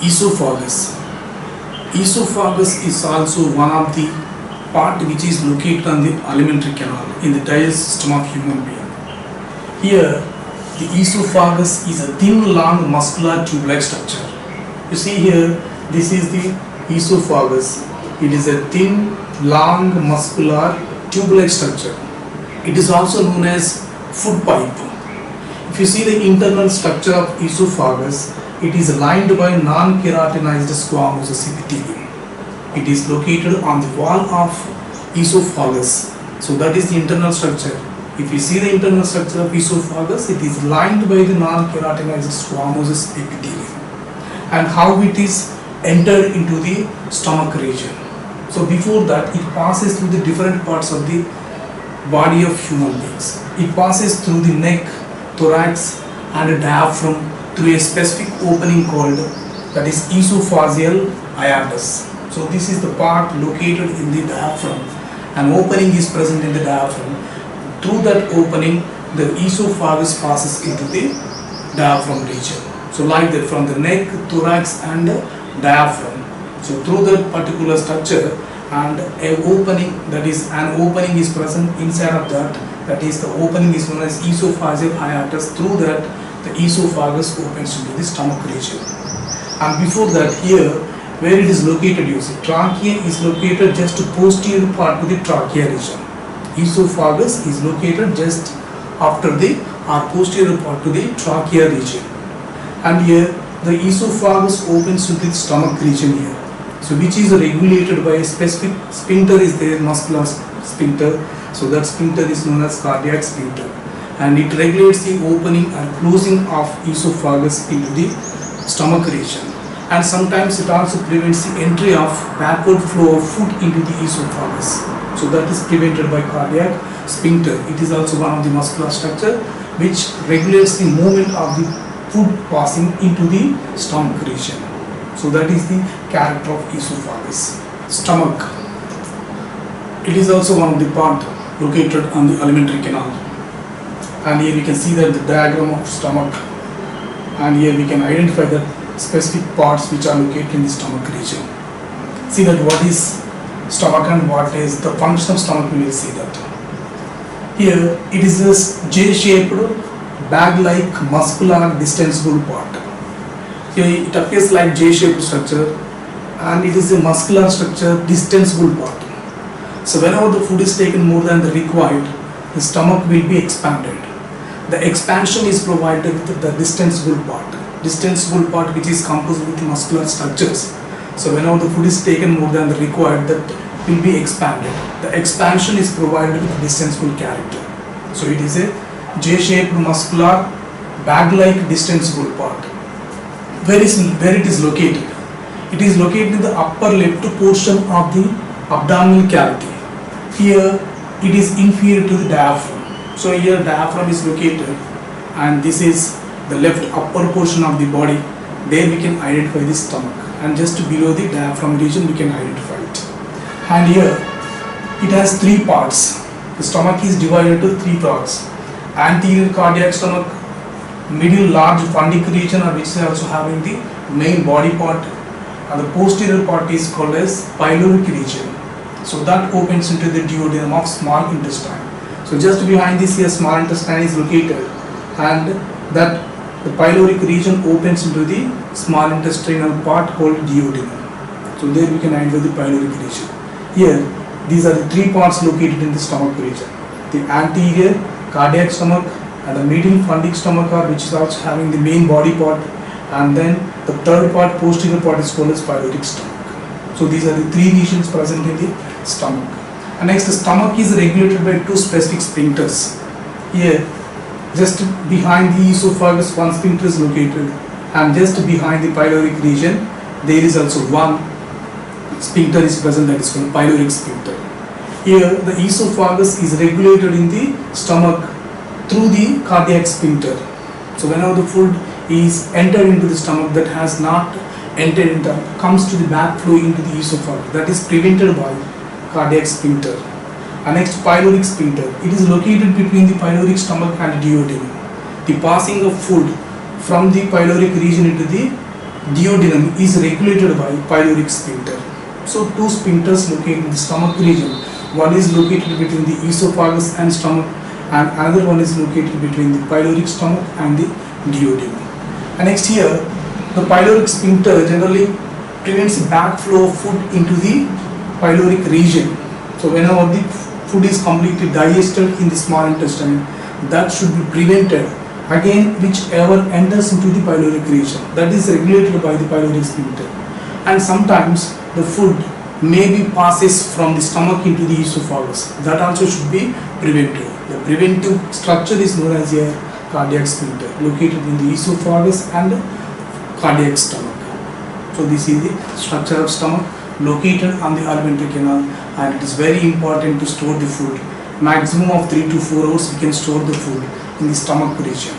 Esophagus. Esophagus is also one of the part which is located on the alimentary canal in the digestive system of human being. Here, the esophagus is a thin, long, muscular tube-like structure. You see here, this is the esophagus. It is a thin, long, muscular tube-like structure. It is also known as food pipe. If you see the internal structure of esophagus, it is lined by non-keratinized squamous epithelium. It is located on the wall of esophagus. So that is the internal structure. If you see the internal structure of esophagus, it is lined by the non-keratinized squamous epithelium. And how it is entered into the stomach region. So before that, it passes through the different parts of the body of human beings. It passes through the neck, thorax and diaphragm through a specific opening called that is esophageal hiatus. So this is the part located in the diaphragm. An opening is present in the diaphragm. Through that opening, the esophagus passes into the diaphragm region. So like that, from the neck, thorax and diaphragm. So through that particular structure, and an opening is present inside of that. That is, the opening is known as esophageal hiatus. Through that, the esophagus opens into the stomach region. And before that, here where it is located, you see trachea is located just posterior part to the trachea region. Esophagus is located just after the or posterior part to the trachea region. And here the esophagus opens to the stomach region here. So which is regulated by a specific sphincter is there, muscular sphincter. So that sphincter is known as cardiac sphincter. And it regulates the opening and closing of esophagus into the stomach region. And sometimes it also prevents the entry of backward flow of food into the esophagus. So that is prevented by cardiac sphincter. It is also one of the muscular structure which regulates the movement of the food passing into the stomach region. So that is the character of esophagus. Stomach. It is also one of the part located on the alimentary canal. And here we can see that the diagram of stomach. And here we can identify the specific parts which are located in the stomach region. See that what is stomach and what is the function of stomach, we will see that. Here it is this J-shaped bag-like muscular distensible part. Here it appears like J-shaped structure and it is a muscular structure distensible part. So whenever the food is taken more than the required, the stomach will be expanded. The expansion is provided with the distensible part. Distensible part which is composed with muscular structures. So whenever the food is taken more than the required, that will be expanded. The expansion is provided with distensible character. So it is a J-shaped muscular bag-like distensible part. Where it is located? It is located in the upper left portion of the abdominal cavity. Here it is inferior to the diaphragm. So here diaphragm is located and this is the left upper portion of the body. There we can identify the stomach, and just below the diaphragm region we can identify it. And here it has three parts. The stomach is divided into three parts: anterior cardiac stomach, middle large fundic region, which is also having the main body part, and the posterior part is called as pyloric region. So that opens into the duodenum of small intestine. So just behind this here small intestine is located, and that the pyloric region opens into the small intestinal part called duodenum. So there we can identify the pyloric region. Here these are the three parts located in the stomach region: the anterior cardiac stomach, and the middle fundic stomach, which is also having the main body part, and then the third part, posterior part, is called as pyloric stomach. So these are the three regions present in the stomach. And next, the stomach is regulated by two specific sphincters. Here just behind the esophagus one sphincter is located, and just behind the pyloric region there is also one sphincter is present, that is called pyloric sphincter. Here the esophagus is regulated in the stomach through the cardiac sphincter. So whenever the food is entered into the stomach that has not entered into, comes to the backflow into the esophagus, that is prevented by cardiac sphincter. And next, pyloric sphincter. It is located between the pyloric stomach and duodenum. The passing of food from the pyloric region into the duodenum is regulated by pyloric sphincter. So two sphincters located in the stomach region. One is located between the esophagus and stomach, and another one is located between the pyloric stomach and the duodenum. And next here, the pyloric sphincter generally prevents the backflow of food into the pyloric region. So whenever the food is completely digested in the small intestine, that should be prevented. Again, whichever enters into the pyloric region, that is regulated by the pyloric sphincter. And sometimes the food maybe passes from the stomach into the esophagus. That also should be prevented. The preventive structure is known as a cardiac sphincter, located in the esophagus and cardiac stomach. So this is the structure of stomach located on the alimentary canal, and it is very important to store the food. Maximum of 3 to 4 hours we can store the food in the stomach region.